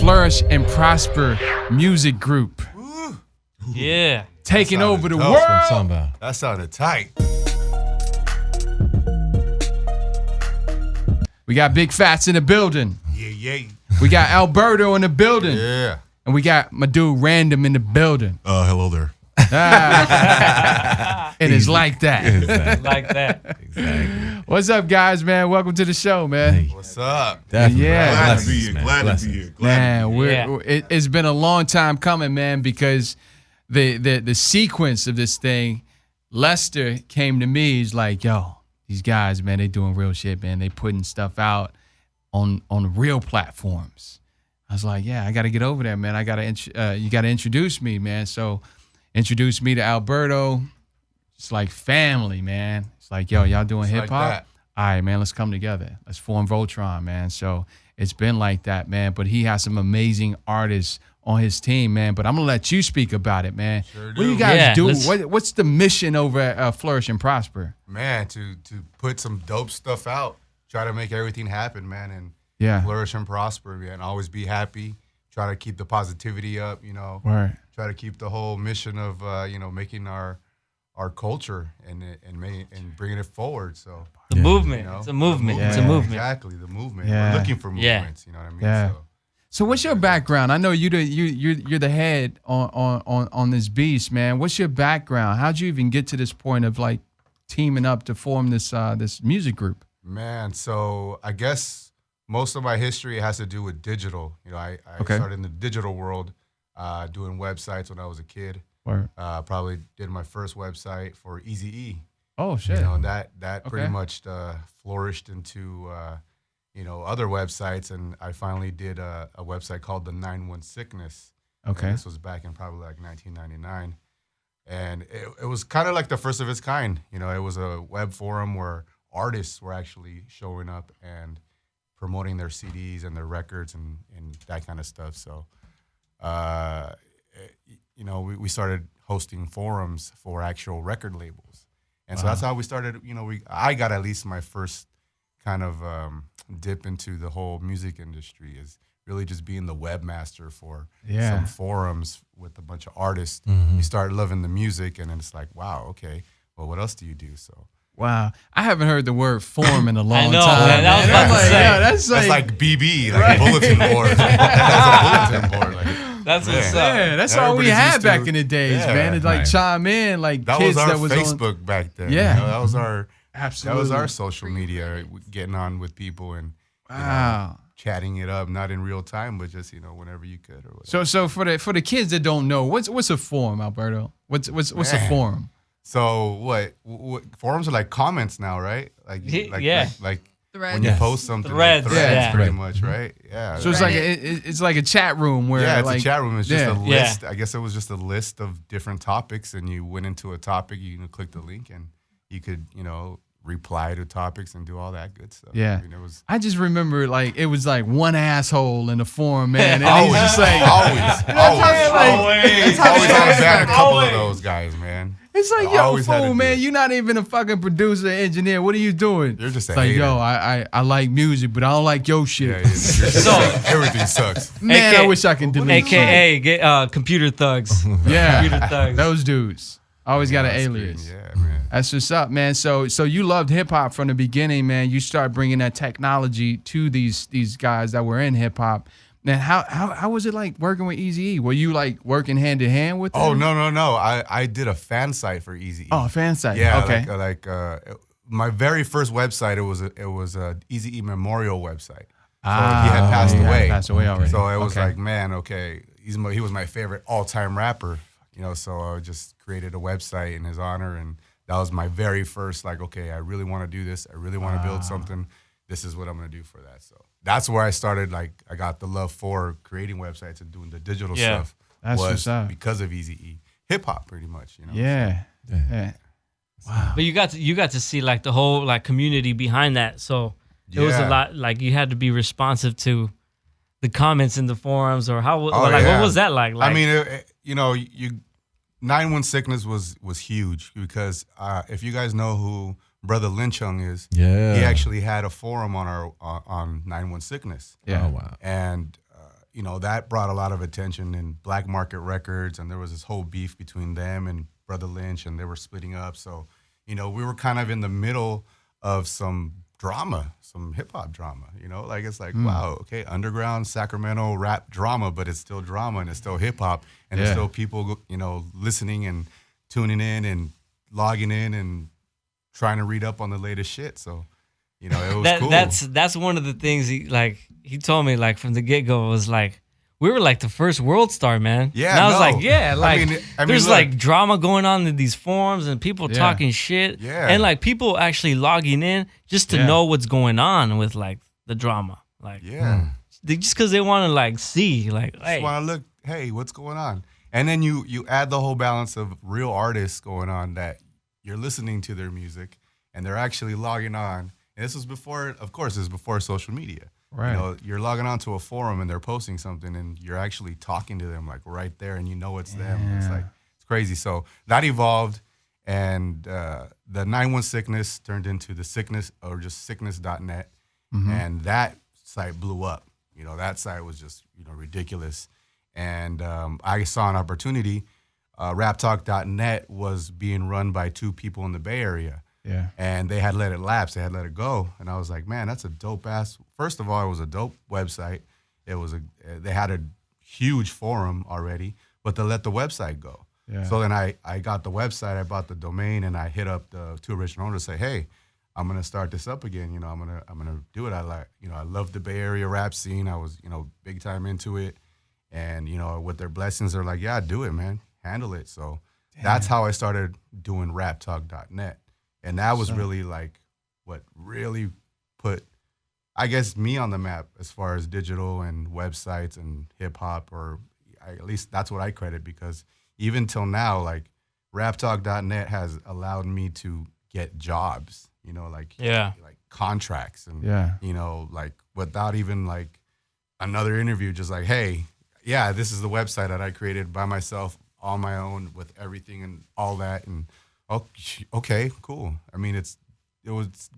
Flourish and Prosper music group. Yeah. Taking over the dope. world. That sounded tight. We got Big Fats in the building. Yeah. We got Alberto in the building. Yeah. And we got my dude Random in the building. Hello there. And it's like that. Exactly. Like that. Exactly. What's up, guys, man? Welcome to the show, man. Hey. What's up? Definitely. Yeah. Glad to be Blessings, here. man. Glad Blessings. to be here. Man, it's been a long time coming, man, because the sequence of this thing, Lester came to me, he's like, yo, these guys, man, they doing real shit, man. They putting stuff out on real platforms. I was like, yeah, I got to get over there, man. I got to you got to introduce me, man. So introduce me to Alberto. It's like family, man. It's like, yo, y'all doing hip hop? that. All right, man, let's come together. Let's form Voltron, man. So it's been like that, man. But he has some amazing artists on his team, man. But I'm going to let you speak about it, man. Sure What do do. you guys Yeah, do? let's- What's the mission over at Flourish and Prosper? Man, to put some dope stuff out. Try to make everything happen, man, and Yeah. flourish and prosper, man. Always be happy. Try to keep the positivity up, you know. Right. Try to keep the whole mission of making our culture and bringing it forward. So The movement. you know, It's a movement. Yeah. It's a movement. Exactly, the movement. Yeah. We're looking for Yeah. movements. You know what I mean? Yeah. So, So what's your background? I know you're the head on this beast, man. What's your background? How'd you even get to this point of like teaming up to form this music group? man, so I guess most of my history has to do with digital. You know, I Okay. started in the digital world, doing websites when I was a kid. Or Probably did my first website for Eazy-E. oh shit. You know, and that pretty Okay. much flourished into other websites, and I finally did a website called the 9-1 Sickness. Okay. And this was back in probably like 1999, and it was kind of like the first of its kind. You know, it was a web forum where artists were actually showing up and promoting their CDs and their records and that kind of stuff. So, we started hosting forums for actual record labels. And so that's how we started. You know, I got at least my first kind of dip into the whole music industry, is really just being the webmaster for Yeah. some forums with a bunch of artists. Mm-hmm. You start loving the music, and then it's like, wow, okay, well, what else do you do? So Wow. I haven't heard the word form in a long know, time. man. I was man. about I'm to like, say. yo, that's that's like, like BB, like a bulletin board. That's a bulletin board. Like, That's what's up. yeah, that's all we Everybody's had used back to- in the days, Yeah, man. It's like right. chime in, like that kids was our that was on. Facebook back then. Yeah. You know, that was our Absolutely. That was our social media, getting on with people and Wow. chatting it up, not in real time, but just whenever you could or whatever. So for the kids that don't know, what's a forum, Alberto? What's a Man. forum? So what forums are like comments now, right? Like Yeah. like Threads. when you Yes. post something, Threads, like yeah. pretty Right. much, right? Yeah. So it's like it's like a chat room where yeah, it's like a chat room. It's just yeah. a list. I guess it was just a list of different topics, and you went into a topic. You click the link, and you could reply to topics and do all that good stuff. Yeah. I mean, it was I just remember like it was like one asshole in the forum, man. And always, he's just like always Always. always had to ban a couple of those guys, man. it's like, I yo, always had to fool, do man, it. you're not even a fucking producer, engineer. What are you doing? You're just a It's like, hater. yo, I like music, but I don't like your shit. Yeah, So- everything sucks. Man, AKA I wish I could delete shit. AKA get computer thugs. Yeah, Computer thugs. those dudes. Always got an That's alias. good. Yeah, man. That's what's up, man. So you loved hip hop from the beginning, man. You start bringing that technology to these guys that were in hip hop. Man, how was it like working with Eazy-E? Were you like working hand in hand with them? Oh no! I did a fan site for Eazy-E. Oh, a fan site. Yeah, Okay. my very first website. It was a Eazy-E memorial website. So Ah, he had passed he had away. passed away already. So it was Okay. like, man, okay, he was my favorite all-time rapper. So I just created a website in his honor, and that was my very first. Like, okay, I really want to do this. I really want to build something. This is what I'm gonna do for that. So that's where I started. Like, I got the love for creating websites and doing the digital Yeah. stuff. That's was what's up. because of Eazy-E, hip hop, pretty much. Yeah. Yeah. Wow. But you got to see like the whole like community behind that. So it was a Yeah. lot. Like you had to be responsive to the comments in the forums, or how Oh, like yeah. what was that like? I mean, you 9-1 Sickness was huge because if you guys know who Brother Lin Chung is, Yeah. he actually had a forum on 9-1 Sickness. Yeah. Oh, wow. And you know, that brought a lot of attention in Black Market Records, and there was this whole beef between them and Brother Lynch, and they were splitting up. So, you know, we were kind of in the middle of some drama, some hip hop drama, you know, like it's like, wow, okay, underground Sacramento rap drama, but it's still drama and it's still hip hop and there's still people, you know, listening and tuning in and logging in and trying to read up on the latest shit. So, you know, it was cool. That's one of the things he told me like from the get go was like, we were like the first world star, man. Yeah, and I was like, yeah, like I mean, there's look, like drama going on in these forums and people talking shit. Yeah. And like people actually logging in just to know what's going on with like the drama. Like, just because they want to like see, like, hey. Just want to look, hey, what's going on? And then you add the whole balance of real artists going on that you're listening to their music and they're actually logging on. And this was before, of course, this was before social media. Right. You know, you're logging on to a forum and they're posting something and you're actually talking to them like right there and you know it's them. It's like, it's crazy. So that evolved and the 911 Sickness turned into the Sickness or just sickness.net. And that site blew up. You know, that site was just, you know, ridiculous. And I saw an opportunity. raptalk.net was being run by two people in the Bay Area. Yeah. And they had let it lapse. They had let it go. And I was like, man, that's a dope ass. First of all, it was a dope website. They had a huge forum already, but they let the website go. Yeah. So then I got the website, I bought the domain, and I hit up the two original owners to say, hey, I'm gonna start this up again. You know, I'm gonna do it. I love the Bay Area rap scene. I was, you know, big time into it. And, you know, with their blessings, they're like, yeah, do it, man. Handle it. So that's how I started doing raptalk.net. And that was really like what really put, I guess, me on the map as far as digital and websites and hip hop, or at least that's what I credit, because even till now, like raptalk.net has allowed me to get jobs, you know, like contracts and, you know, like without even like another interview, just like, hey, yeah, this is the website that I created by myself on my own with everything and all that. And okay, cool. I mean, it's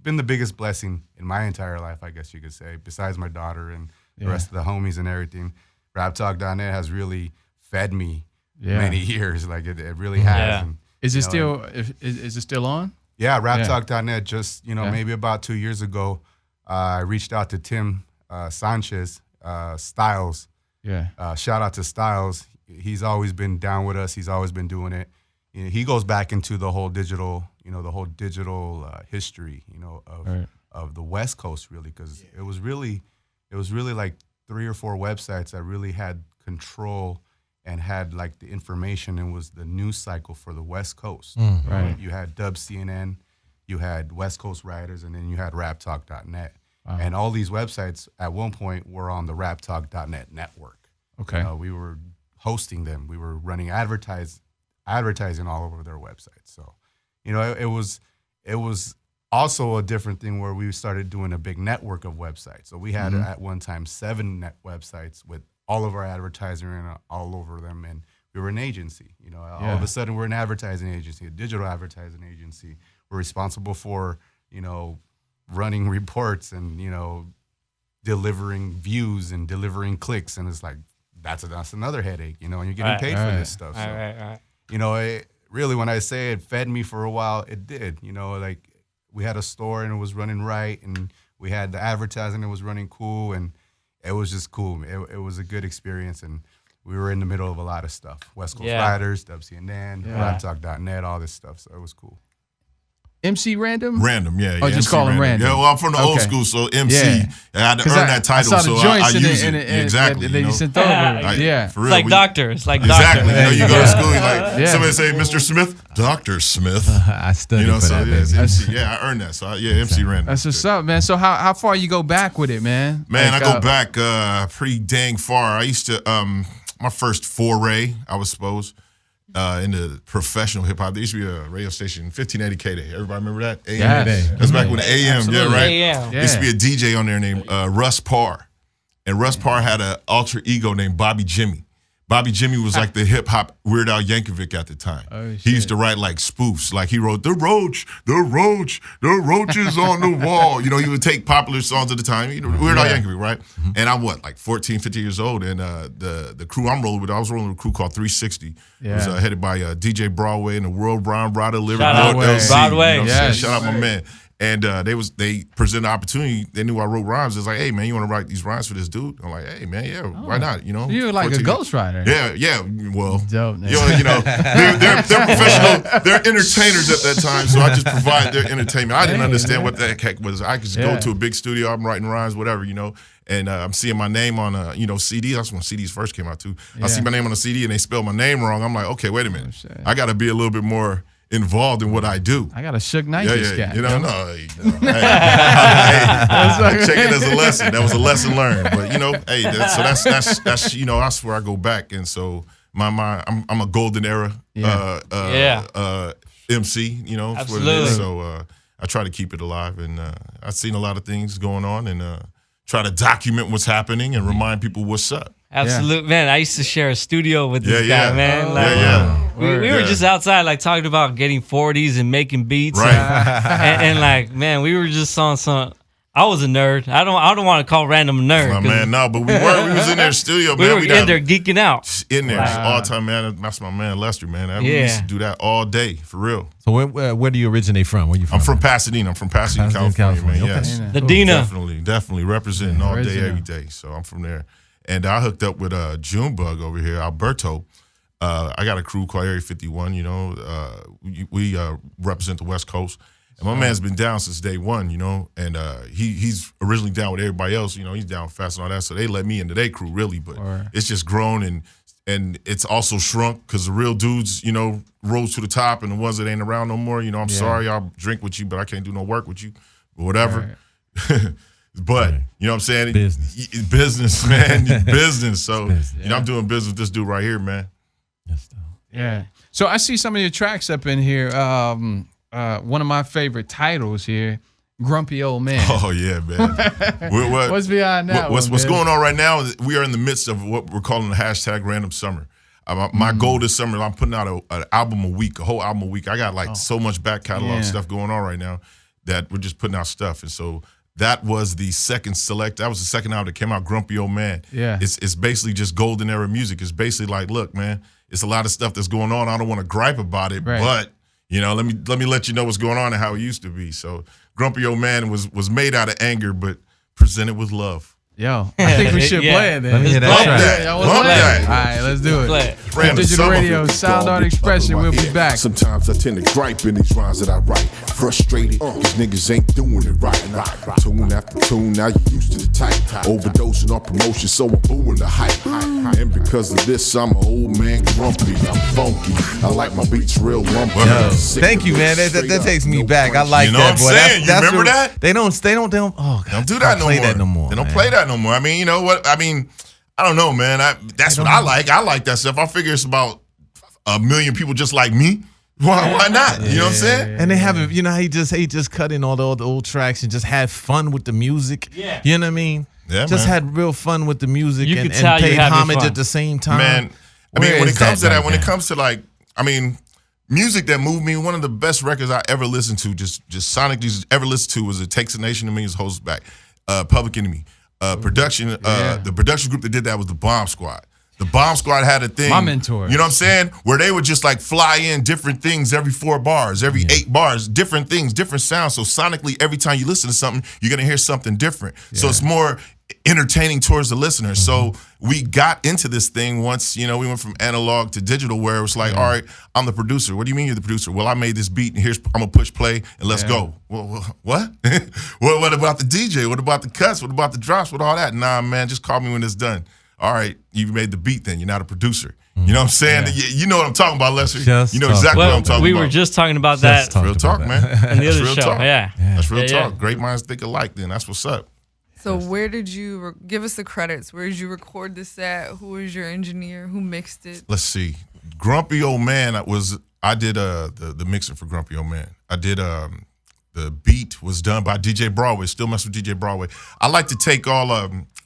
been the biggest blessing in my entire life, I guess you could say, besides my daughter and the rest of the homies and everything. raptalk.net has really fed me many years. Like it really has. Yeah. And, Is it still is it still on? Yeah, raptalk.net just, you know, maybe about 2 years ago, I reached out to Tim Sanchez, Styles. Yeah. Shout out to Styles. He's always been down with us. He's always been doing it. You know, he goes back into the whole digital, history, you know, of the West Coast, really, because it was really like 3 or 4 websites that really had control and had like the information and was the news cycle for the West Coast. Right. You had Dub CNN, you had West Coast Writers, and then you had raptalk.net. Wow. And all these websites at one point were on the raptalk.net network. Okay. You know, we were hosting them. We were running advertising all over their websites. So, you know, it was also a different thing where we started doing a big network of websites. So we had at one time 7 net websites with all of our advertising all over them, and we were an agency. You know, all of a sudden we're an advertising agency, a digital advertising agency. We're responsible for, you know, running reports and, you know, delivering views and delivering clicks, and it's like that's another headache, you know, and you're getting paid for this stuff. So, you know, it really, when I say it fed me for a while, it did. You know, like we had a store and it was running right, and we had the advertising that was running cool, and it was just cool. It was a good experience, and we were in the middle of a lot of stuff. West Coast Riders, WCNN, raptalk.net, all this stuff. So it was cool. MC Random? Random, yeah. Oh, just MC call him Random. Yeah, well, I'm from the old school, so MC. Yeah. I had to earn that title, I saw the so joints I use it. exactly. That you sent over. Yeah. For real, It's like doctor. It's like exactly. doctor. You know, you go to school, you're like, somebody say, Mr. Smith, Dr. Smith. I studied You know, for so that, yeah, it's baby. MC. Yeah, I earned that. So MC Random. That's what's up, man. So how far you go back with it, man? Man, Like, I go back pretty dang far. I used to, my first foray, I was supposed, into professional hip hop. There used to be a radio station, 1580 K-Day. Everybody remember that? AM. Yes. That's back when the AM, Absolutely. right? AM. There used to be a DJ on there named Russ Parr. And Russ Parr had an alter ego named Bobby Jimmy. Bobby Jimmy was like the hip hop Weird Al Yankovic at the time. Oh, he used to write like spoofs. Like he wrote the roach is on the wall. You know, he would take popular songs at the time. You know, Weird Al Yankovic, right? And I'm like 14, 15 years old, and the crew I'm rolling with, I was rolling with a crew called 360. It was headed by DJ Broadway and the World Brown Brother Living LC. Broadway. You know what I'm saying? Shout out my man. And they presented the opportunity. They knew I wrote rhymes. It's like, hey man, you want to write these rhymes for this dude? I'm like, hey man, yeah, why not? You know, you were like a ghostwriter. Yeah. Well, dope, you know, they're professional. They're entertainers at that time, so I just provide their entertainment. I didn't understand what the heck was. I could just go to a big studio. I'm writing rhymes, whatever, you know. And I'm seeing my name on CD. That's when CDs first came out too. I see my name on a CD and they spell my name wrong. I'm like, okay, wait a minute. I got to be a little bit more involved in what I do. I got a Suge Knight this guy. You know, hey, check it as a lesson. That was a lesson learned. But you know, hey, that's you know, that's where I go back. And so I'm a golden era MC. You know, absolutely. So I try to keep it alive, and I've seen a lot of things going on, and try to document what's happening and remind people what's up. Absolutely, man. I used to share a studio with this guy, man. We were just outside, like talking about getting 40s and making beats, right? And like, man, we were just on some. I was a nerd. I don't want to call random a nerd. My man, no, but we was in their studio, we man. We were in there geeking out. In there, all time, man. That's my man, Lester, man. We used to do that all day, for real. So where do you originate from? Where you from? I'm from Pasadena. I'm from Pasadena, California, man. Okay. Yes, the Dina. Definitely representing all day, every day. So I'm from there. And I hooked up with Junebug over here, Alberto. I got a crew called Area 51, you know. We represent the West Coast. And my man's been down since day one, you know. And he's originally down with everybody else, you know. He's down fast and all that. So they let me into their crew, really. But it's just grown and it's also shrunk because the real dudes, you know, rose to the top. And the ones that ain't around no more, you know, I'm sorry, I'll drink with you, but I can't do no work with you or whatever. Right. But you know what I'm saying? Business, man. Business. So you know, I'm doing business with this dude right here, man. Yeah. So I see some of your tracks up in here. One of my favorite titles here, Grumpy Old Man. Oh yeah, man. What's behind that? What's going on right now is we are in the midst of what we're calling the hashtag Random Summer. My goal this summer, I'm putting out an album a week, a whole album a week. I got like so much back catalog stuff going on right now that we're just putting out stuff, and so. That was the second select. That was the second album that came out, Grumpy Old Man. Yeah. It's basically just golden era music. It's basically like, look, man, it's a lot of stuff that's going on. I don't want to gripe about it, but you know, let me let you know what's going on and how it used to be. So Grumpy Old Man was made out of anger, but presented with love. Yo, I think we should play it then. Let me hear that track. All right, let's do it. Digital Radio, Sound Art Expression. We'll be back. Sometimes I tend to gripe in these rhymes that I write. Frustrated, these niggas ain't doing it right. Tune after tune, now you used to the type. Overdosing on promotion, so I'm booing the hype. And because of this, I'm an old man grumpy. I'm funky. I like my beats real lumpy. Thank you, man. That takes me back. I like you know that. What I'm saying? You remember that? They don't. Oh, God, don't do that no more. Play that no more. They don't play that no more. I mean, you know what? I mean, I don't know, man. That's what I like. I like that stuff. I figure it's about 1 million people just like me. Why not? You know what I'm saying? And they haven't, you know, he just cut in all the old tracks and just had fun with the music. Yeah. You know what I mean? Yeah, just man. had real fun with the music you and paid homage fun. at the same time. Man, I mean, when it comes to that, when it comes to like, I mean, music that moved me, one of the best records I ever listened to, just sonically ever listened to, was It Takes a Nation to Millions Holds Back, Public Enemy. The production group that did that was the Bomb Squad. The Bomb Squad had a thing. My mentor. You know what I'm saying? Where they would just like fly in different things every 4 bars, every 8 bars, different things, different sounds. So sonically, every time you listen to something, you're going to hear something different. Yeah. So it's more entertaining towards the listener. So we got into this thing once, you know, we went from analog to digital where it was like, all right, I'm the producer. What do you mean you're the producer? Well, I made this beat and I'm going to push play and let's go. Well, what? What about the DJ? What about the cuts? What about the drops? What all that? Nah, man, just call me when it's done. All right, you made the beat then. You're not a producer. You know what I'm saying? Yeah. You know what I'm talking about, Lester. You know exactly what I'm talking about. We were just talking about that. Real talk, man. In the other real show, talk. That's real talk. Yeah. Great minds think alike then. That's what's up. So where did you, give us the credits. Where did you record this at? Who was your engineer? Who mixed it? Let's see. Grumpy Old Man, I did the mixing for Grumpy Old Man. I did the beat was done by DJ Broadway. Still mess with DJ Broadway. I like to take all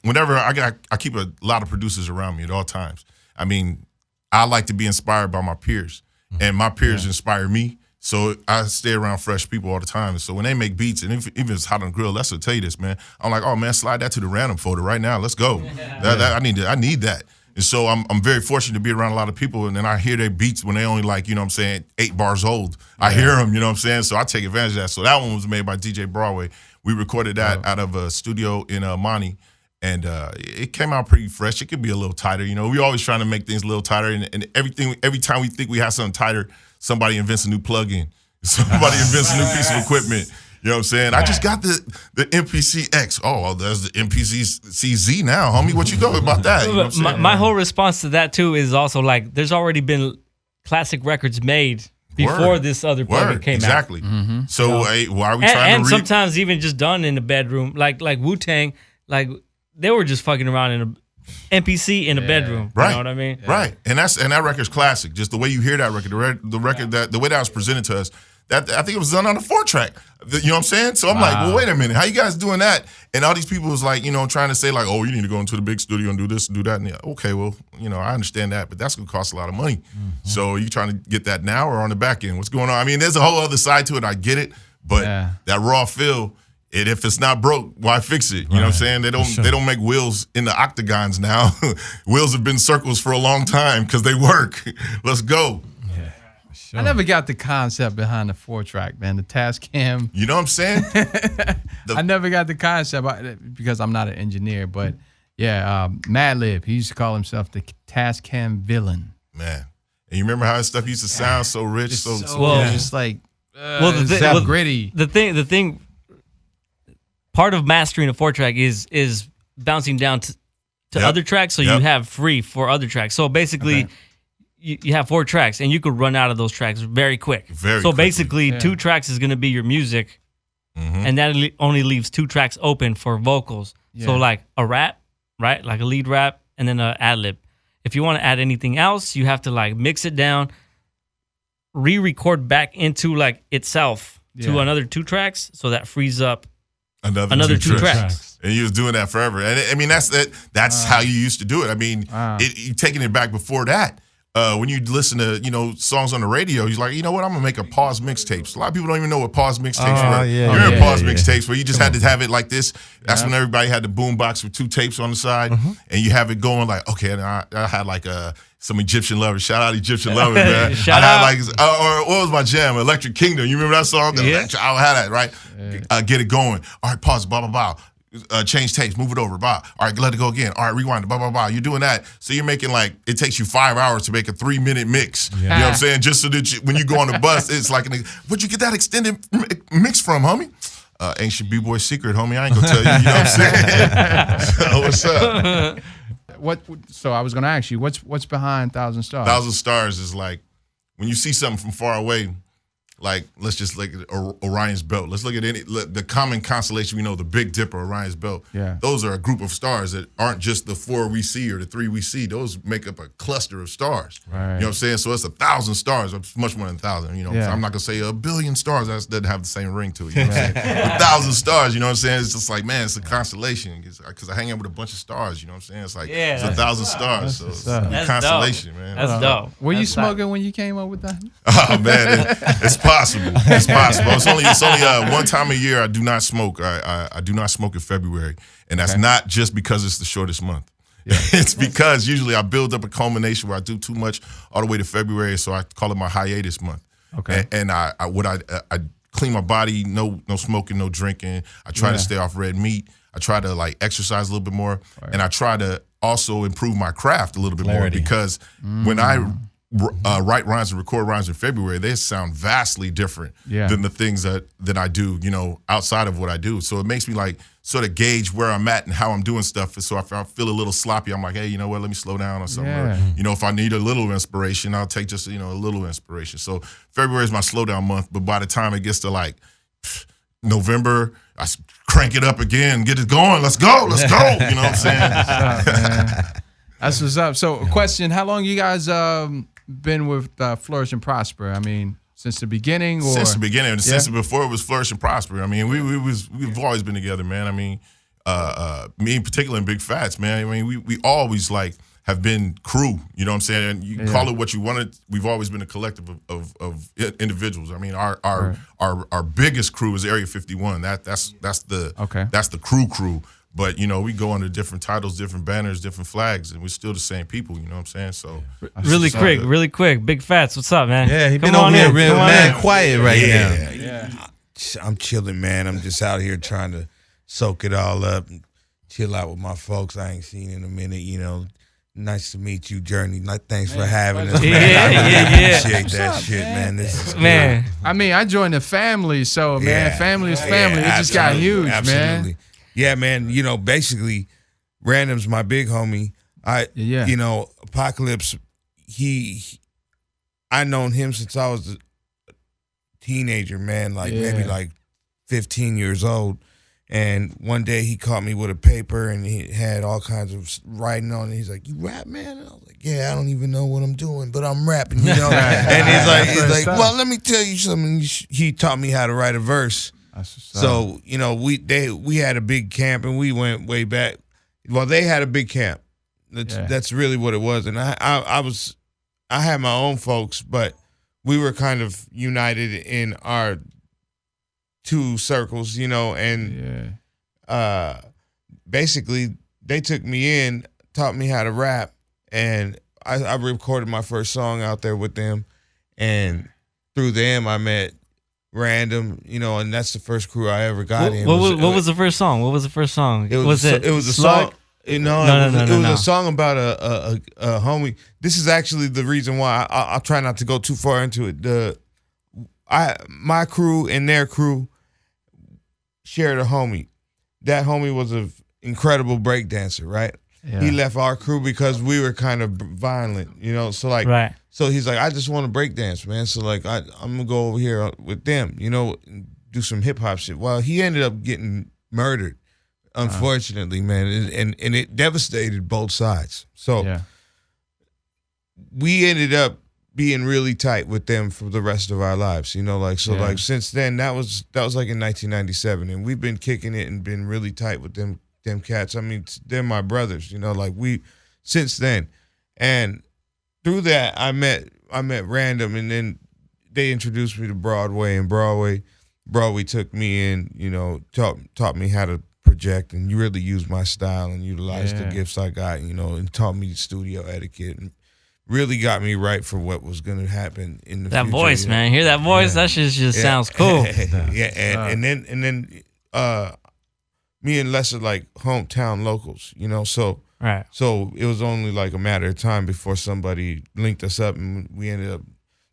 whenever I keep a lot of producers around me at all times. I mean, I like to be inspired by my peers, and my peers inspire me. So I stay around fresh people all the time. And so when they make beats, and even if it's hot on the grill, let's tell you this, man. I'm like, oh man, slide that to the random folder right now. Let's go. I need that. And so I'm very fortunate to be around a lot of people, and then I hear their beats when they only like, 8 bars old. I hear them, you know what I'm saying? So I take advantage of that. So that one was made by DJ Broadway. We recorded that out of a studio in Monty, and it came out pretty fresh. It could be a little tighter, we always trying to make things a little tighter, and every time we think we have something tighter, somebody invents a new plug-in. Somebody invents a new piece of equipment. You know what I'm saying? I just got the MPC X. Oh, well, there's the MPC CZ now, homie. What you know about that? You know what I'm saying? My whole response to that, too, is also like there's already been classic records made before this other plugin came out. Exactly. So why are we trying and to sometimes even just done in the bedroom, like Wu-Tang, like they were just fucking around in a MPC in a bedroom. Right. You know what I mean? Right. And that record's classic. Just the way you hear that record, the record the way that was presented to us. That I think it was done on a 4-track. You know what I'm saying? So I'm like, well, wait a minute. How you guys doing that? And all these people was like, trying to say like, oh, you need to go into the big studio and do this and do that. And okay, well, I understand that, but that's going to cost a lot of money. So are you trying to get that now or on the back end? What's going on? I mean, there's a whole other side to it. I get it. But that raw feel, if it's not broke, why fix it? You know what I'm saying? They don't make wheels in the octagons now. Wheels have been circles for a long time because they work. Let's go. I never got the concept behind the 4-track, man. The Tascam. You know what I'm saying? I never got the concept because I'm not an engineer. But yeah, Madlib, he used to call himself the Tascam villain. Man, and you remember how his stuff used to sound so rich, so just like gritty. The thing. Part of mastering a 4-track is bouncing down to other tracks, so you have free for other tracks. So basically. Okay. You have 4 tracks, and you could run out of those tracks very quick. So basically, 2 tracks is going to be your music, and that only leaves 2 tracks open for vocals. So like a rap, right? Like a lead rap, and then an ad-lib. If you want to add anything else, you have to like mix it down, re-record back into like itself to another 2 tracks, so that frees up another 2 tracks. And you was doing that forever. And I mean, that's how you used to do it. I mean, you taking it back before that. When you listen to, songs on the radio, you're like, you know what, I'm going to make a pause mixtapes. A lot of people don't even know what pause mixtapes were. You're in pause mixtapes where you just had to have it like this. That's when everybody had the boom box with 2 tapes on the side, and you have it going like, okay, and I had like some Egyptian Lovers. Shout out Egyptian Lovers, man. Shout out. Like, or what was my jam? Electric Kingdom. You remember that song? Yeah. I had that, right? Get it going. All right, pause, blah, blah, blah. Change tapes, move it over, blah. All right, let it go again. All right, rewind it, blah, blah, blah. You're doing that. So you're making like, it takes you 5 hours to make a 3-minute mix. You know what I'm saying? Just so that when you go on the bus, it's like, where'd you get that extended mix from, homie? Ancient B-Boy secret, homie. I ain't gonna tell you, you know what I'm saying? So what's up? So I was gonna ask you, what's behind 1,000 Stars? 1,000 Stars is like, when you see something from far away, like, let's just look at Orion's Belt. Let's look at the common constellation we know, the Big Dipper, Orion's Belt. Yeah. Those are a group of stars that aren't just the 4 we see or the 3 we see. Those make up a cluster of stars. Right. You know what I'm saying? So it's 1,000 stars. It's much more than 1,000. I'm not gonna say 1 billion stars. That doesn't have the same ring to it. You know what I'm saying? 1,000 stars. You know what I'm saying? It's just like, man, it's a constellation. Because I hang out with a bunch of stars. You know what I'm saying? It's like it's 1,000 stars. So it's a constellation, man. That's dope. Were you smoking when you came up with that? Oh man, it's possible. It's possible. It's only one time a year I do not smoke. I do not smoke in February, and that's not just because it's the shortest month. Yeah. It's because usually I build up a culmination where I do too much all the way to February, so I call it my hiatus month. Okay. And I clean my body, no smoking, no drinking. I try to stay off red meat. I try to like exercise a little bit more, and I try to also improve my craft a little bit more because when I write rhymes and record rhymes in February, they sound vastly different than the things that I do, outside of what I do. So it makes me like sort of gauge where I'm at and how I'm doing stuff. So if I feel a little sloppy, I'm like, hey, you know what, let me slow down or something. Or, if I need a little inspiration, I'll take just, a little inspiration. So February is my slow down month, but by the time it gets to like November, I crank it up again, get it going. Let's go. You know what I'm saying? That's what's up. So question, how long you guys been with Flourish and Prosper? I mean, since the beginning? Or? Since the beginning, since before it was Flourish and Prosper. I mean, we've always been together, man. I mean, me in particular and Big Fats, man. I mean, we always like have been crew. You know what I'm saying? And you can call it what you wanted. We've always been a collective of individuals. I mean, our biggest crew is Area 51. That's the crew. But you know, we go under different titles, different banners, different flags, and we're still the same people. You know what I'm saying? So really quick, Big Fats, what's up, man? Yeah, he been on here real mad quiet right now. Yeah, I'm chilling, man. I'm just out here trying to soak it all up and chill out with my folks I ain't seen in a minute. You know, nice to meet you, Journey. Thanks for having us, man. I really appreciate that shit, man. This is man. Good. I mean, I joined the family, so man, family is family. It just got huge, man. Yeah, man. You know, basically, Random's my big homie. You know, Apocalypse. I known him since I was a teenager, man. Like maybe like 15 years old. And one day he caught me with a paper and he had all kinds of writing on it. He's like, "You rap, man?" And I was like, "Yeah, I don't even know what I'm doing, but I'm rapping, you know." And he's like, "Well, let me tell you something." He taught me how to write a verse. So, you know, we had a big camp and we went way back. Well, they had a big camp. That's really what it was. And I had my own folks, but we were kind of united in our two circles, you know, and basically they took me in, taught me how to rap, and I recorded my first song out there with them, and through them I met Random, you know, and that's the first crew I ever got in. What was the first song? What was the first song? It was a Slug? song. You know, it was a song about a homie. This is actually the reason why I'll try not to go too far into it. My crew and their crew shared a homie. That homie was an incredible breakdancer, right? Yeah. He left our crew because we were kind of violent, you know. So like, so he's like, "I just want to break dance, man." So like, I'm gonna go over here with them, you know, and do some hip hop shit. Well, he ended up getting murdered, unfortunately, man, and it devastated both sides. So we ended up being really tight with them for the rest of our lives, you know, like, so like since then, that was like in 1997, and we've been kicking it and been really tight with them cats. I mean, they're my brothers, you know, like since then. And through that, I met Random, and then they introduced me to Broadway, and Broadway took me in, you know, taught me how to project and you really use my style and utilize the gifts I got, you know, and taught me studio etiquette and really got me right for what was going to happen in the future. That voice, you know? Man. Hear that voice? That shit just sounds cool. And then me and Les are like hometown locals, you know, so so it was only like a matter of time before somebody linked us up, and we ended up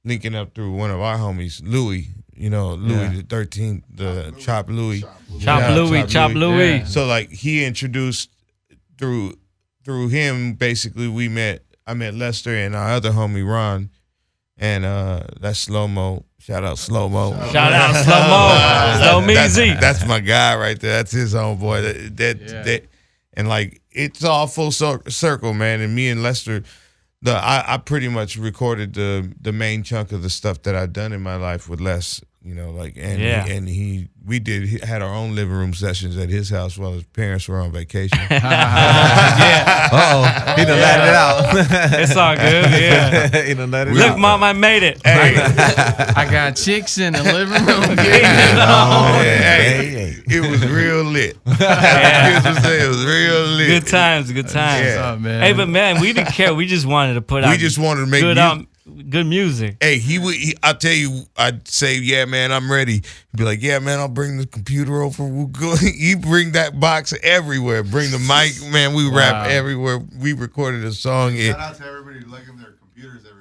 linking up through one of our homies, Louis, you know, Louis the 13th, the Chop Louis. Chop Louis. Yeah. So like he introduced through him, basically I met Lester and our other homie Ron, and that's Slow Mo. Shout out Slow Mo. Shout out Slow Mo. That's my guy right there. That's his homeboy. That and like it's all full circle, man. And me and Lester, I pretty much recorded the main chunk of the stuff that I've done in my life with Les. You know, like we had our own living room sessions at his house while his parents were on vacation. He done let it out. It's all good. Yeah. He done let it out. Look, Mom, I made it. Hey, I got chicks in the living room. It was real lit. It was real lit. Good times. Yeah. Man. Hey, but man, we didn't care. We just wanted to put out. We just wanted to make good music. Hey, I'll tell you, I'd say, yeah, man, I'm ready. He'd be like, yeah, man, I'll bring the computer over. We'll go. He bring that box everywhere. Bring the mic, man. We rap everywhere. We recorded a song. Shout out to everybody lugging their computers everywhere.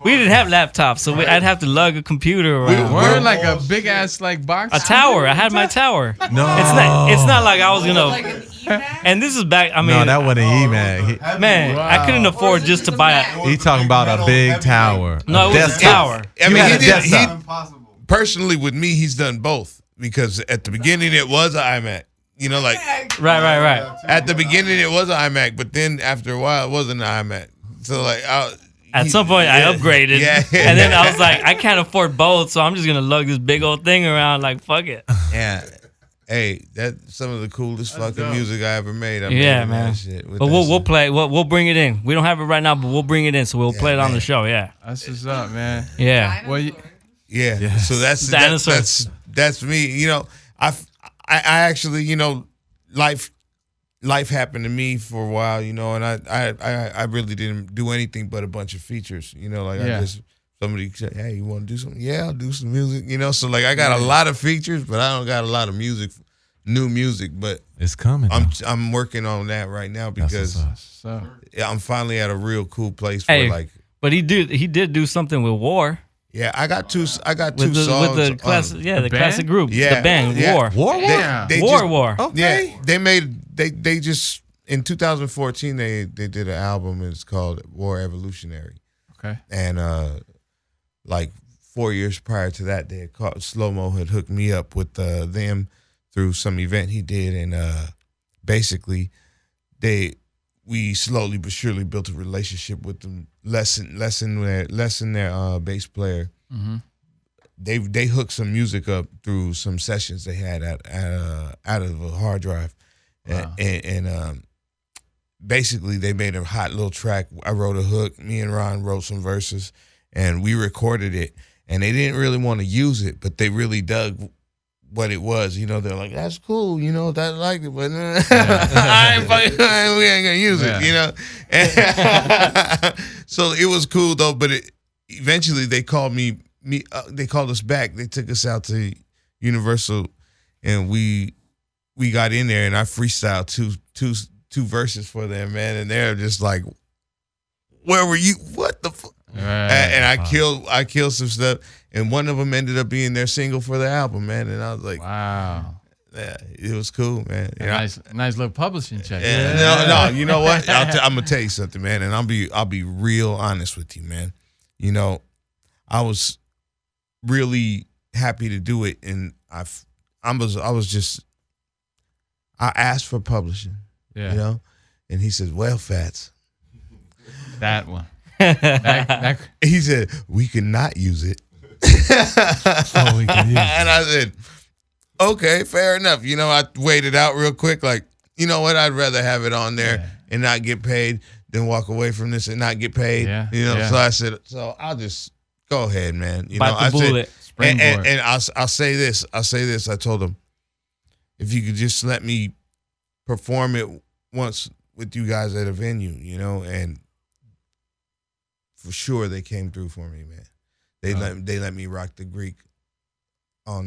We didn't have laptops, so I'd have to lug a computer around. We're like a big ass like box. A tower. I had my tower. No, it's not like I was gonna. And this is back. I mean, no, that wasn't E-Man. Man, I couldn't afford just to buy it. He talking about a big tower. No, it was a tower. I mean, he personally with me, he's done both, because at the beginning it was an iMac. You know, like right. At the beginning it was an iMac, but then after a while it wasn't an iMac. So like at some point I upgraded, and then I was like, I can't afford both, so I'm just gonna lug this big old thing around. Like, fuck it. Yeah. Hey, that's some of the coolest fucking dope. music I ever made. I Yeah, made man. that shit with But that we'll shit. play. We'll bring it in. We don't have it right now, but we'll bring it in. So we'll play it on the show. Yeah. That's what's up, man. Yeah. Well, you, Yeah. So that's that's me. You know, I actually, you know, life happened to me for a while, you know, and I really didn't do anything but a bunch of features, you know, like Yeah. I just somebody said, hey, you want to do something? Yeah, I'll do some music, you know. So like I got a lot of features, but I don't got a lot of music, new music. But It's coming. I'm working on that right now because so I'm finally at a real cool place Hey, where like. but he did do something with War. Yeah, I got two songs With the classic, the classic group, yeah, the band yeah. War. They War, just- War. Okay. Yeah, they just in 2014 they did an album. It's called War Evolutionary. okay. And like 4 years prior to that, they had called, Slow Mo had hooked me up with them through some event he did, and basically we slowly but surely built a relationship with them. Lesson their bass player. Mm-hmm. They hooked some music up through some sessions they had out of a hard drive, Wow. and basically they made a hot little track. I wrote a hook. Me and Ron wrote some verses, and we recorded it. And they didn't really want to use it, but they really dug what it was. You know, they're like, "That's cool," you know, that liked it, but we ain't gonna use it. You know, so it was cool though. But eventually they called they called us back. They took us out to Universal, and we got in there, and I freestyled two verses for them, man, and they're just like, "Where were you? What the fuck?" Right. And I killed some stuff, and one of them ended up being their single for the album, man. And I was like, Wow. yeah, it was cool, man. You know? Nice little publishing check. Yeah, no, you know what? I'm gonna tell you something, man, and I'll be real honest with you, man. You know, I was really happy to do it, and I asked for publishing, Yeah. you know, and he said, "Well, Fats." That one. that, He said, "We cannot use it." Oh, we can use it. And I said, "Okay, fair enough." You know, I waited out real quick. Like, you know what? I'd rather have it on there and not get paid than walk away from this and not get paid. Yeah, You know, yeah. so I said, "So I'll just go ahead, man." You Bite know, the I bullet. said, Springboard. and I'll say this. I told him, if you could just let me perform it once with you guys at a venue, you know, and for sure they came through for me, man. They let me rock the Greek on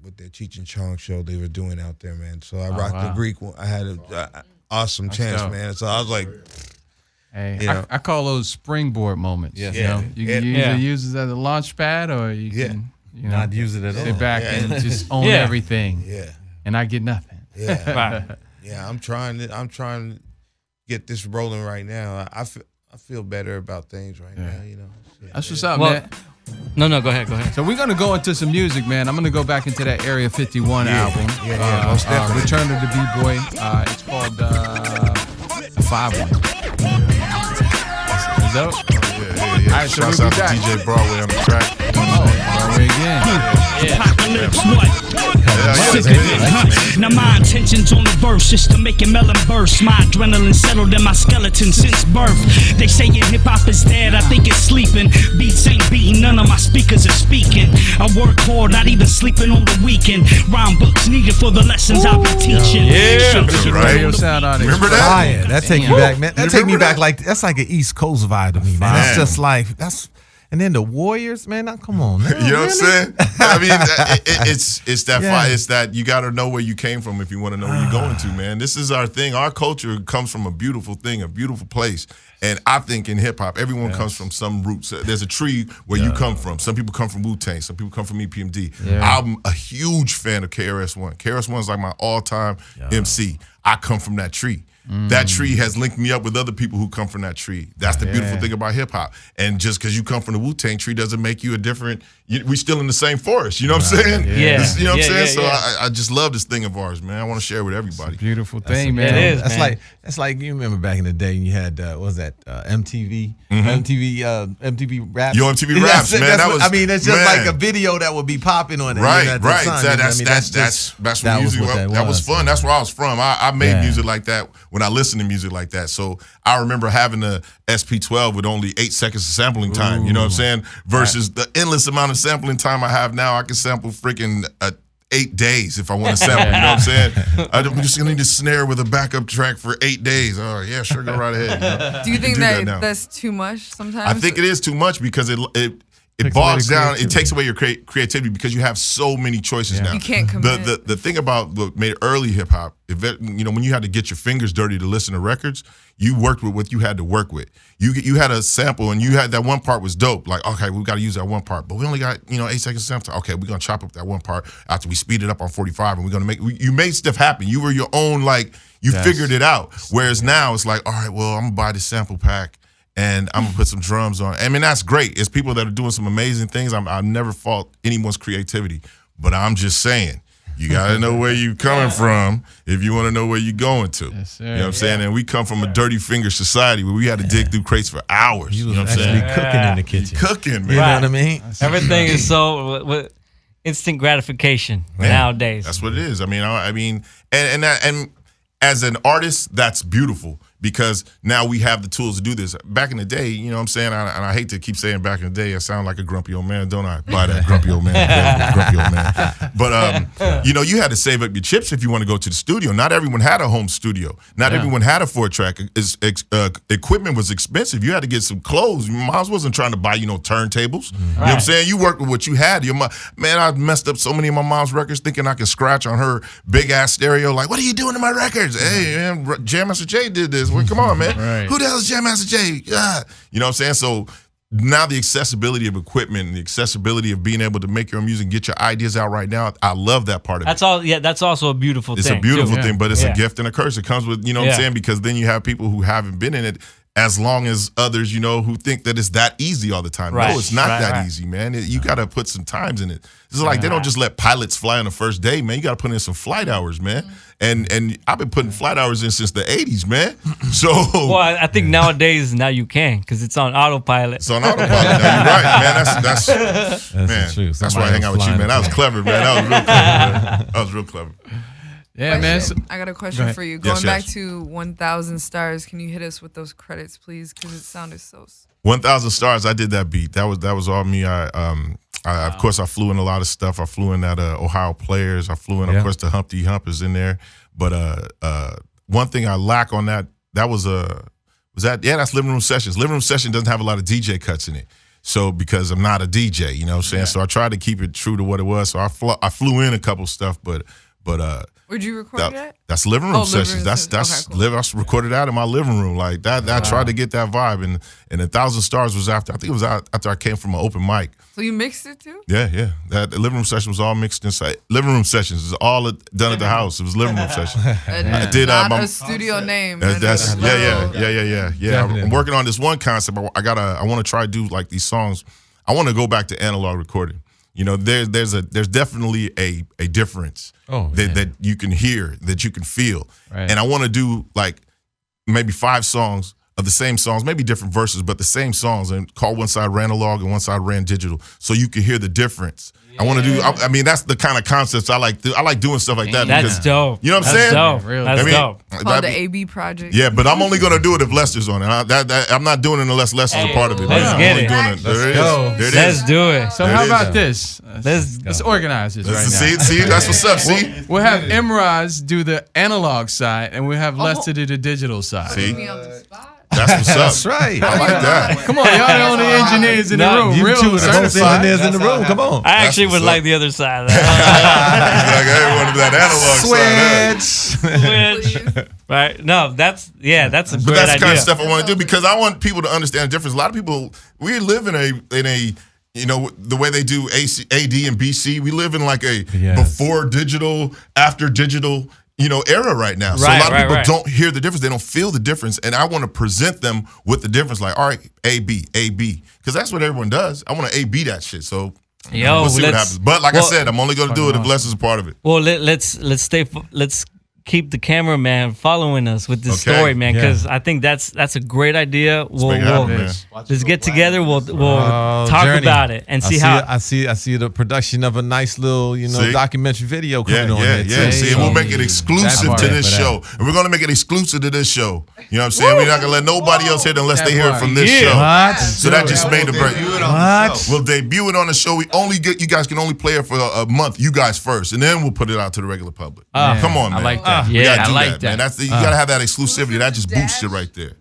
with their Cheech and Chong show they were doing out there, man. So I rocked the Greek one. I had a awesome chance, dope. man. So I was like, hey, you know. I call those springboard moments. Yes. You know, you can either use it as a launch pad or you can, you know, Not use it at sit all. back and just own Yeah. everything. yeah, And I get nothing. yeah, Right. yeah. I'm trying to get this rolling right now. I feel better about things right now, you know. Yeah. That's what's up, Well, man. No, go ahead. So we're gonna go into some music, man. I'm gonna go back into that Area 51 album. yeah, most definitely. Return of the B-Boy. It's called the 5-1. Is that? Yeah. All right, so Shouts we'll out be to back. DJ Broadway on the track. Broadway again. Apocalypse, what? Now my intentions on the verse is to make it melon burst. My adrenaline settled in my skeleton since birth. They saying hip hop is dead, I think it's sleeping. Beats ain't beating, none of my speakers are speaking. I work hard, not even sleeping on the weekend. Rhyme books needed for the lessons I've been teaching. Right. Radio sound on it. Remember that? Fire. That take me Damn. back, man. That take me Remember back that? like that's like an East Coast vibe to me, man. That's Fire. just like that's. And then the Warriors, man. Now, come on, man. You know what I'm saying? I mean, it's that Yeah. fight. It's that you got to know where you came from if you want to know where you're going to, man. This is our thing. Our culture comes from a beautiful thing, a beautiful place. And I think in hip hop, everyone comes from some roots. There's a tree where you come from. Some people come from Wu-Tang. Some people come from EPMD. Yeah. I'm a huge fan of KRS-One. KRS-One is like my all-time MC. I come from that tree. That tree has linked me up with other people who come from that tree. That's the beautiful thing about hip hop. And just because you come from the Wu-Tang tree doesn't make you a different, we still in the same forest. You know what I'm saying? Yeah. You know what I'm saying? So yeah. I just love this thing of ours, man. I want to share it with everybody. Beautiful thing, man. It is, That's man. like you remember back in the day you had what was that MTV MTV Raps. Yo, MTV Raps, man. That's That what- was, I mean, it's just man. like a video that would be popping on it. Right, at the right. time. So I that's mean, that's just- what that was music. what That was fun. That's where I was from. I made Yeah. music like that when I listened to music like that. So I remember having a SP12 with only 8 seconds of sampling time. You know what I'm saying? Versus the endless amount of sampling time I have now. I can sample freaking 8 days if I want to sample. You know what I'm saying? I'm just gonna need a snare with a backup track for 8 days. Oh yeah, sure, go right ahead. You know? Do you think do that now. that's too much sometimes? I think it is too much because it Takes bogs away the down. It creativity. takes away your creativity because you have so many choices now. You can't commit. The thing about what made early hip hop, when you had to get your fingers dirty to listen to records, you worked with what you had to work with. You had a sample and you had that one part was dope. Like, okay, we got to use that one part, but we only got 8 seconds of sample. Okay, we're gonna chop up that one part after we speed it up on 45, and we're gonna you made stuff happen. You were your own, like you figured it out. Whereas now it's like, all right, well, I'm gonna buy this sample pack. And I'm gonna put some drums on. I mean, that's great. It's people that are doing some amazing things. I've never fault anyone's creativity, but I'm just saying, you gotta know where you're coming from if you want to know where you're going to. Yes, sir. You know what I'm saying? And we come from a dirty finger society where we had to dig through crates for hours. You You know was what I'm actually saying? cooking in the kitchen. Cooking, man. You know what I mean? Everything is so with instant gratification Man, nowadays. That's what it is. I mean, and as an artist, that's beautiful because now we have the tools to do this. Back in the day, you know what I'm saying? And I hate to keep saying back in the day, I sound like a grumpy old man, don't I? Buy that grumpy old man. Grumpy old man. But, you had to save up your chips if you want to go to the studio. Not everyone had a home studio. Not everyone had a 4-track. Equipment was expensive. You had to get some clothes. Your moms wasn't trying to buy, turntables. You know what I'm saying? You worked with what you had. Your mom, man, I messed up so many of my mom's records thinking I could scratch on her big-ass stereo. Like, what are you doing to my records? Hey, man, Jam Master Jay did this. Well, come on, man. Right. Who the hell is Jam Master Jay? Ah. You know what I'm saying? So now the accessibility of equipment and the accessibility of being able to make your own music, get your ideas out right now, I love that part of That's it. all. Yeah, that's also a beautiful It's thing. a beautiful too. thing, but it's Yeah. a gift and a curse. It comes with, you know what I'm Yeah. saying? Because then you have people who haven't been in it as long as others, who think that it's that easy all the time. Right. No, it's not Right, that right. easy, man. You got to put some times in it. It's like they don't just let pilots fly on the first day, man. You got to put in some flight hours, man. And I've been putting flight hours in since the 80s, man. So Well, I think nowadays you can because it's on autopilot. it's on autopilot. Now, you're right, man. That's man. the truth. That's why I Somebody hang out with you, flying man. a That was plane. clever, man. That was real clever. Man. That was real clever. Yeah, man. So, I got a Go question ahead. for you. Yes, Going back yes. to 1,000 stars, can you hit us with those credits, please? Because it sounded so. 1,000 Stars. I did that beat. That was all me. Of course, I flew in a lot of stuff. I flew in that Ohio Players. I flew in, of course, the Humpty Hump is in there. But one thing I lack on that was that's Living Room Sessions. Living Room Session doesn't have a lot of DJ cuts in it. So because I'm not a DJ, you know what I'm saying? So I tried to keep it true to what it was. So I flew in a couple stuff, but Where'd you record that? that's living room Oh, living sessions. room That's sessions. Okay, cool. I recorded out in my living room like that. I tried to get that vibe, and 1,000 Stars was after. I think it was after I came from an open mic. So you mixed it too? Yeah. That the living room session was all mixed inside. Living room sessions is all done at the house. It was living room session. I did, Not my- a studio name. That's and a little- yeah. I'm Definitely. working on this one concept. I want to try to do like these songs. I want to go back to analog recording. There's definitely a difference that you can hear, that you can feel. Right. And I want to do like maybe 5 songs of the same songs, maybe different verses, but the same songs, and call one side ran analog and one side ran digital, so you can hear the difference. I want to do. I mean, that's the kind of concepts I like. I like doing stuff like that. That's because, dope. You know what I'm That's saying? Dope. Real That's I mean, dope. Called the AB Project. Yeah, but I'm only gonna do it if Lester's on it. I'm not doing it unless Lester's a part of it. Let's I'm get only it. doing There it is. go. There it Let's is. do it. So There how it about is. this? Let's organize this right now. See, that's what's up. See, We'll have Imraz do the analog side, and we'll have Lester do the digital side. see, Me on the spot. that's what's up. That's right. I like that. Come on, y'all the only engineers in the No, room. You Real two are the most certified. engineers in the room. Come on. I actually what's would up. like the other side. Like everyone to that analog side. Huh? Switch. Which, right? No, that's a But great that's the idea. kind of stuff I want to do because I want people to understand the difference. A lot of people, we live in a the way they do AD and BC. We live in like a before digital, after digital, era right now. So a Right, lot of people right. don't hear the difference. They don't feel the difference. And I want to present them with the difference. Like, all right, A, B, because that's what everyone does. I want to A, B that shit. So Yo, we'll see what happens. But like I said, I'm only going to do it if Les is a part of it. Well, let's keep the cameraman following us with this story, man, because I think that's a great idea. Let's get together. We'll talk about it and see how. I see the production of a nice little documentary video coming on. Yeah. See, and we'll make it exclusive to this show, and we're gonna make it exclusive to this show. You know what I'm saying? We're not gonna let nobody else hit unless they hear it from this show. So that just made the break. We'll debut it on the show. You guys can only play it for a month. You guys first, and then we'll put it out to the regular public. Come on, man. I like that. We gotta do that, man. You gotta have that exclusivity. That just boosts it right there.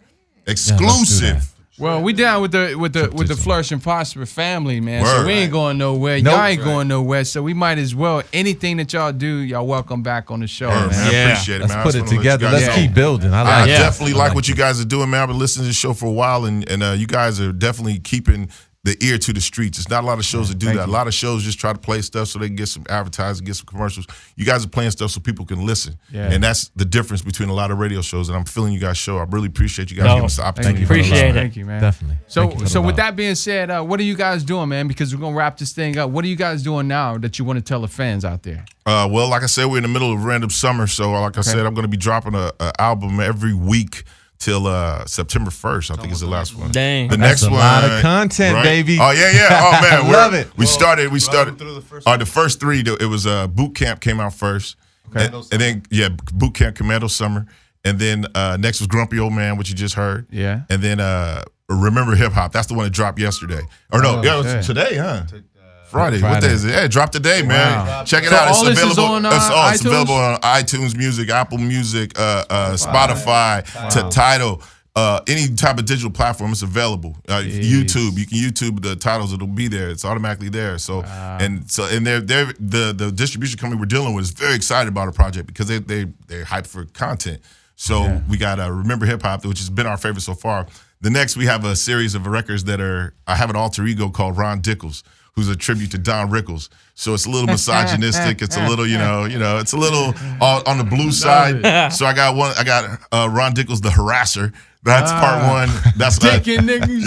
Exclusive. Well, we down with the Flourish and Prosper family, man. So we ain't going nowhere. Y'all ain't going nowhere. So we might as well. Anything that y'all do, y'all welcome back on the show, man. I appreciate it, man. Let's put it together. Let's keep building. I definitely like what you guys are doing, man. I've been listening to the show for a while, and you guys are definitely keeping the ear to the streets. It's not a lot of shows that do that. A lot of shows just try to play stuff so they can get some advertising, get some commercials. You guys are playing stuff so people can listen. Yeah. And that's the difference between a lot of radio shows. And I'm feeling you guys' show. I really appreciate you guys giving us the opportunity. Appreciate it. Thank you, man. Definitely. So with that being said, what are you guys doing, man? Because we're going to wrap this thing up. What are you guys doing now that you want to tell the fans out there? Well, like I said, we're in the middle of random summer. So like I said, I'm going to be dropping an album every week till September 1st, I think is the last one. Dang. The next one, a lot of content, baby. Oh yeah. Oh man, love it. We started. The first three. It was Boot Camp came out first, and then Boot Camp Commando Summer, and then next was Grumpy Old Man, which you just heard. Yeah. And then Remember Hip Hop. That's the one that dropped yesterday. Or no, it was today, huh? Friday. What day is it? Yeah, drop today, man. Wow. Check it So out. It's all this is available. on, It's iTunes? available on iTunes Music, Apple Music, Spotify, Tidal. Any type of digital platform, it's available. YouTube, you can YouTube the titles; it'll be there. It's automatically there. So the distribution company we're dealing with is very excited about our project because they're hyped for content. So we got Remember Hip Hop, which has been our favorite so far. The next we have a series of records that I have an alter ego called Ron Dickles, who's a tribute to Don Rickles. So it's a little misogynistic. It's a little, it's a little on the blue side. So I got Ron Dickles, the harasser. That's part one. That's taking niggas.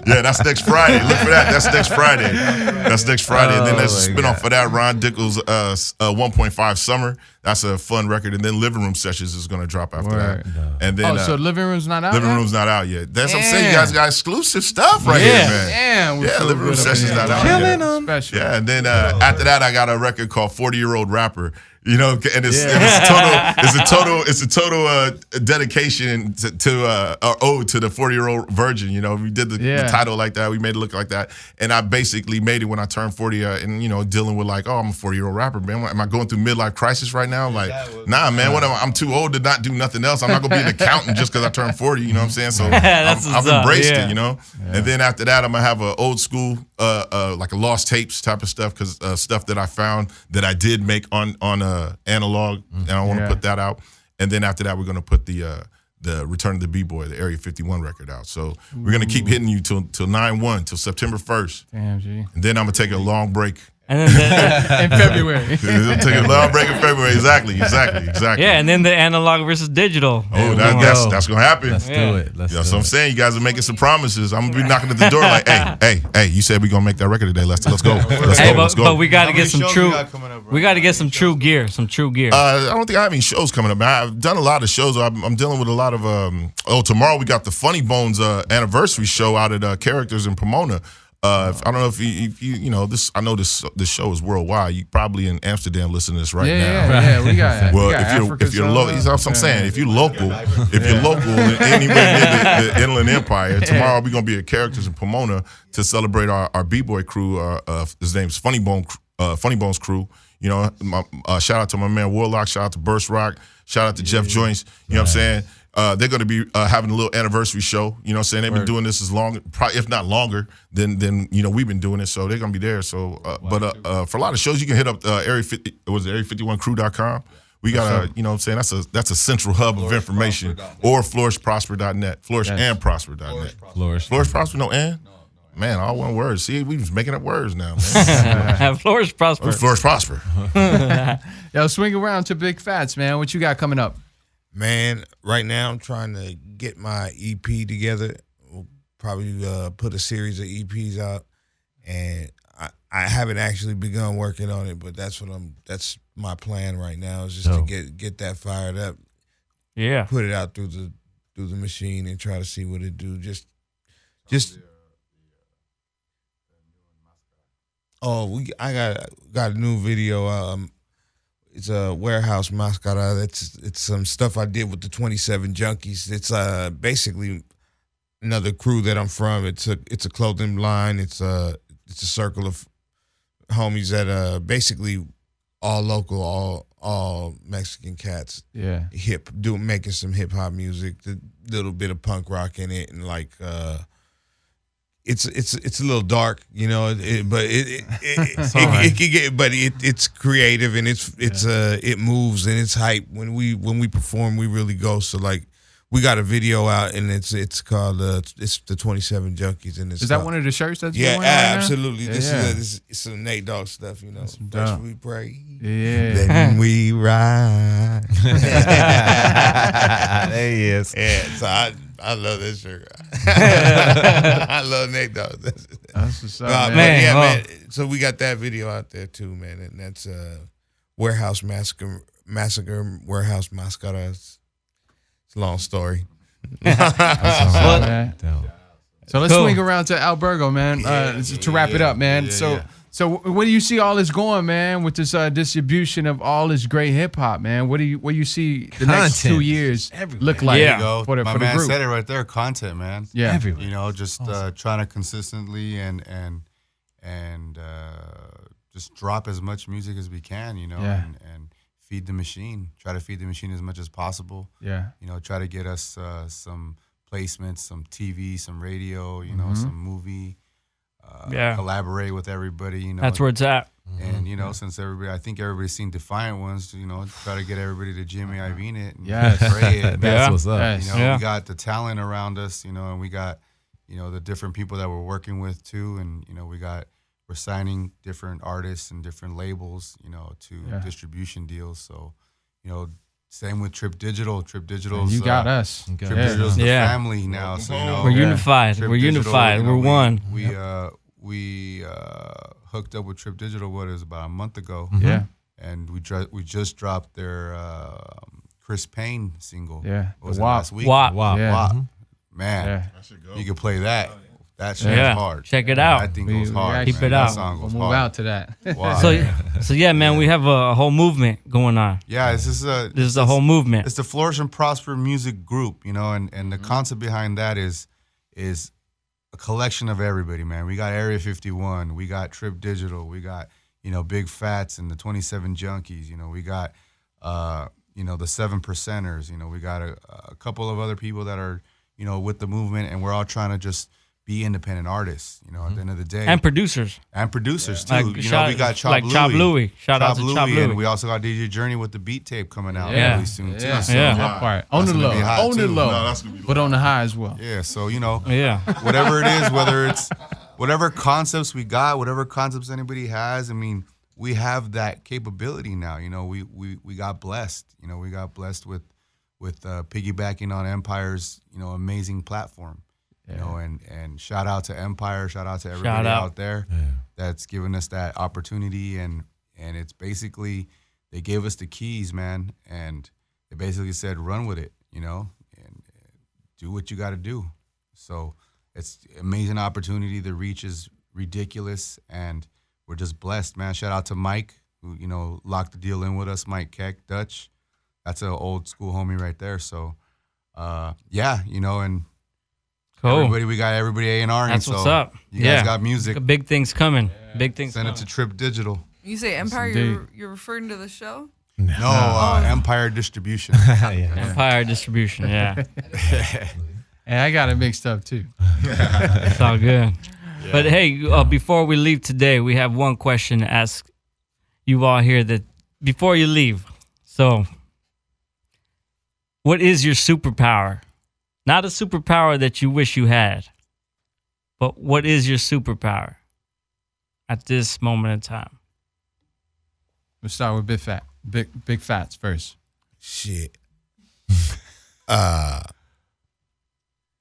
That's next Friday. Look for that. That's next Friday. And then there's a spinoff for that. Ron Dickles 1.5 Summer. That's a fun record. And then Living Room Sessions is going to drop after that. And then so Living Room's not out. Living Room's not out yet. That's what I'm saying. You guys got exclusive stuff right here, man. Living Room Sessions not out yet. Special. Yeah, and then after that, I got a record called 40-Year-Old Rapper. And it's a total dedication to ode to the 40-year-old virgin. We did the title like that. We made it look like that. And I basically made it when I turned 40 and dealing with like, I'm a 40-year-old rapper, man. Am I going through midlife crisis right now? Like, nah, man, what am I? I'm too old to not do nothing else. I'm not gonna be an accountant just because I turned 40, you know what I'm saying? So I've embraced it, And then after that, I'm gonna have an old school like a lost tapes type of stuff, because stuff that I found that I did make on analog, and I want to put that out. And then after that, we're going to put the Return of the B-Boy, the Area 51 record out. So we're going to keep hitting you till 9/1, till September 1st. Damn, G. And then I'm going to take a long break. And then in February. We'll take a long break in February. Exactly. Yeah, and then the analog versus digital. Oh, that's going to happen. Let's do it. So I'm saying, you guys are making some promises. I'm going to be knocking at the door like, hey, you said we're going to make that record today. Let's go. Let's go. But we got to get some true. We got to get some true gear. I don't think I have any shows coming up. I've done a lot of shows. I'm dealing with a lot of. Tomorrow we got the Funny Bones anniversary show out at Characters in Pomona. I don't know if you know this. I know this show is worldwide. You probably in Amsterdam listening to this right now. Yeah, we got. Well, if you're local, you know what I'm saying. If you're local anywhere near the Inland Empire, tomorrow we're gonna be at Characters in Pomona to celebrate our B-boy crew. His name's Funny Bones crew. Shout out to my man Warlock. Shout out to Burst Rock. Shout out to Jeff Joints. You know what I'm saying. They're going to be having a little anniversary show. You know what I'm saying? They've been doing this as long, probably, if not longer, than we've been doing it. So they're going to be there. So, for a lot of shows, you can hit up area51crew.com. We got you know what I'm saying? That's a central hub of information. Or flourishprosper.net. Flourish and prosper.net. Flourish Prosper, no and? Man, all one word. See, we just making up words now, man. Flourish Prosper. Flourish Prosper. Yo, swing around to Big Fats, man. What you got coming up? Man, right now I'm trying to get my EP together. We'll probably put a series of EPs out. And I haven't actually begun working on it, but that's my plan right now is just to get that fired up. Yeah. Put it out through the machine and try to see what it do. Just I got a new video. It's a warehouse mascara. It's some stuff I did with the 27 Junkies. It's basically another crew that I'm from. It's a clothing line. It's a circle of homies that basically all local, all Mexican cats. Yeah. Making some hip hop music, a little bit of punk rock in it, and like it's a little dark, you know, but it can get, but it's creative and it moves and it's hype. When we perform, we really go. So like, we got a video out and it's called it's the 27 Junkies, and is that one of the shirts that's yeah, going on right absolutely. Now? This is it's some Nate Dogg stuff, you know. First we pray, then we ride. There he is. Yeah, so I love this shirt. I love Nate Dogg. That's what's up, man. Man. So we got that video out there too, man, and that's Warehouse Massacre, Warehouse Mascaras. It's a long story. So let's swing around to Albergo, man. To wrap it up, man. So where do you see all this going, man? With this distribution of all this great hip hop, man. Where you see the next 2 years look like? Yeah, for the man group? said it right there. Content, man. Yeah, everywhere. You know, just trying to consistently and just drop as much music as we can. You know, and feed the machine. Try to feed the machine as much as possible. Yeah. You know, try to get us some placements, some TV, some radio. You know, some movie. Collaborate with everybody, you know. That's where it's at. And, you know, since I think everybody's seen Defiant Ones, you know, try to get everybody to Jimmy Iovine it and pray it. That's what's up. You know, we got the talent around us, you know, and we got, you know, the different people that we're working with too. And, you know, we're signing different artists and different labels, you know, to distribution deals. So, you know, same with Trip Digital. Trip Digital's you got us. Trip Digital's the family now. So, you know, we're unified. Trip We're Digital, unified. you know, we're one. We hooked up with Trip Digital. What, it was about a month ago. Yeah, and we just dropped their Chris Payne single. Yeah, what was the it, WAP. last week? WAP. Yeah. Man, you can play that. That shit's hard. Check it out. That thing goes hard. Keep man. it out. That song goes we'll move hard. out to that. Wow. So yeah, man, we have a whole movement going on. Yeah, this is a whole movement. It's the Flourish and Prosper music group, you know, and the concept behind that is a collection of everybody, man. We got Area 51, we got Trip Digital, we got, you know, Big Fats and the 27 Junkies, you know, we got you know, the 7 Percenters, you know, we got a couple of other people that are, you know, with the movement, and we're all trying to just be independent artists, you know, at the end of the day. And producers. Too. Like, you know, we got Chop like Louie. Chop Louie. Shout out to Chop Louie. And we also got DJ Journey with the beat tape coming out Yeah. really soon too. Yeah. So, That part. On the low. gonna be hot, On the too. low. No, that's gonna be But on the high as well. Yeah, so you know, Yeah. whatever it is, whether it's whatever concepts we got, whatever concepts anybody has, I mean, we have that capability now. You know, we got blessed. You know, we got blessed with piggybacking on Empire's, you know, amazing platform. You know, and shout out to Empire, shout out to everybody out there that's given us that opportunity, and it's basically they gave us the keys, man, and they basically said run with it, you know, and do what you got to do. So it's amazing opportunity. The reach is ridiculous, and we're just blessed, man. Shout out to Mike, who, you know, locked the deal in with us, Mike Keck, Dutch. That's an old school homie right there. So yeah, you know, and Cool. we got everybody A&R. That's what's up. You guys got music. Big things coming. Big things Send coming. it to Trip Digital. You say Empire, you're referring to the show? No, Empire Distribution. Empire Distribution, yeah. And I got it mixed up too. It's all good. Yeah. But hey, before we leave today, we have one question to ask you all here that before you leave. So, what is your superpower? Not a superpower that you wish you had, but what is your superpower at this moment in time? We'll start with Big Fats first. Shit. I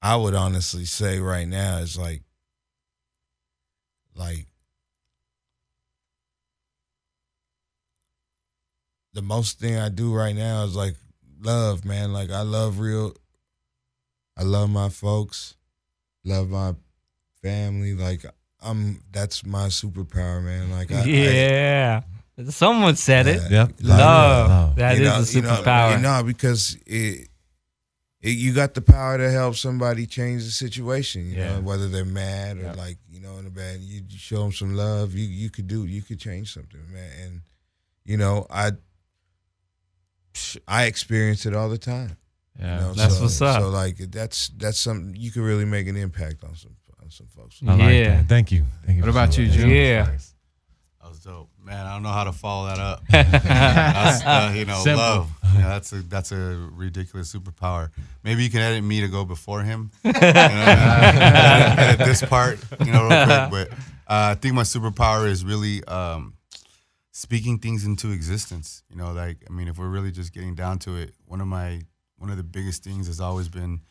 would honestly say right now it's like the most thing I do right now is like love, man. Like I love my folks, love my family. Like that's my superpower, man. Like someone said it. Yep. Love. That is a superpower. Because you got the power to help somebody change the situation. You know, whether they're mad or like in a bad. You show them some love. You could change something, man. And I experience it all the time. Yeah, that's what's up. So like that's something you can really make an impact on some folks. I like that. Thank you. What about you, June? Yeah. That was dope, man. I don't know how to follow that up. That's, love. Yeah, that's a ridiculous superpower. Maybe you can edit me to go before him. Edit this part, real quick. But I think my superpower is really speaking things into existence. If we're really just getting down to it, one of the biggest things has always been,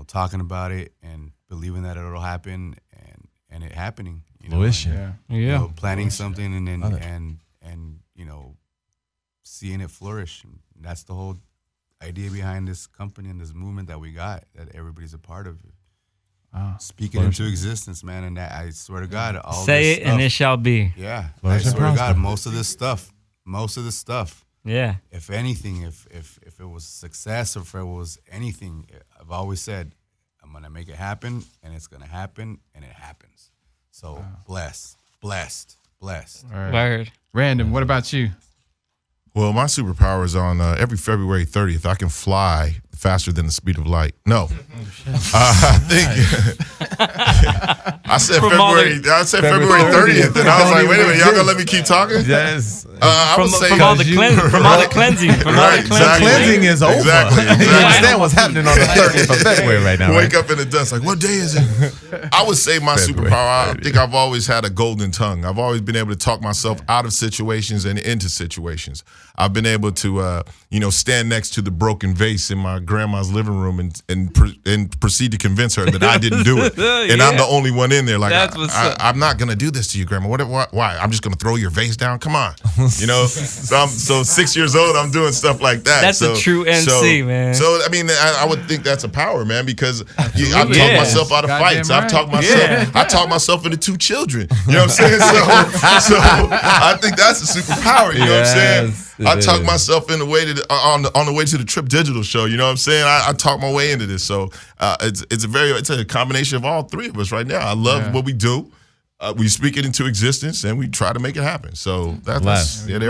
talking about it and believing that it'll happen and it happening. Fruition. Planning something and seeing it flourish. And that's the whole idea behind this company and this movement that we got, that everybody's a part of it. Speaking into existence, man. And that, I swear to God, all say this it stuff, and it shall be. Yeah. I swear to God, most of this stuff. Yeah. If anything, if it was success or if it was anything, I've always said, I'm going to make it happen, and it's going to happen, and it happens. So blessed. Word. Random, what about you? Well, my superpower is on every February 30th. I can fly faster than the speed of light. No, I think I said February 30th, and I was like, wait a minute, y'all gonna let me keep talking? Yes. I would say from all the cleansing. The cleansing is over. Exactly. You understand what's happening on the 30th of February right now. Wake up in the dust, like, what day is it? I would say my superpower, I think I've always had a golden tongue. I've always been able to talk myself out of situations and into situations. I've been able to, stand next to the broken vase in my grandma's living room and proceed to convince her that I didn't do it, and I'm the only one in there. Like, I'm not gonna do this to you, Grandma. Why? I'm just gonna throw your vase down. Come on, So 6 years old, I'm doing stuff like that. That's a true MC, man. So I would think that's a power, man, because I've talked myself out of fights. Right. I've talked myself. I talked myself into 2 children. You know what I'm saying? So I think that's a superpower. You know what I'm saying? I talked myself in the way on the way to the Trip Digital show. You know what I'm saying? I talked my way into this. So it's a combination of all 3 of us right now. I love what we do. We speak it into existence and we try to make it happen. So there it is. Man.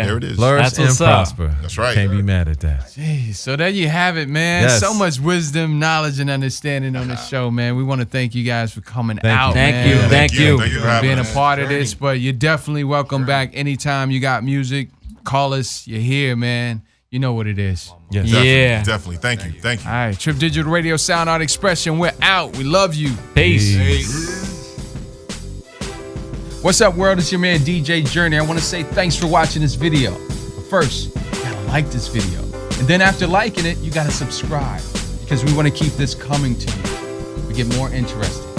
There it is. Flourish and prosper. That's right. Can't be mad at that. Jeez, so there you have it, man. Yes. So much wisdom, knowledge, and understanding on the show, man. We want to thank you guys for coming out, Thank you. man. Thank you. For being a part of this. But you're definitely welcome back anytime you got music. Call us. You're here, man. You know what it is. Yes. Definitely. Thank you. All right, Trip Digital Radio, Sound Art Expression. We're out. We love you. Peace. What's up, world? It's your man, DJ Journey. I want to say thanks for watching this video. But first, you got to like this video. And then after liking it, you got to subscribe because we want to keep this coming to you. We get more interesting.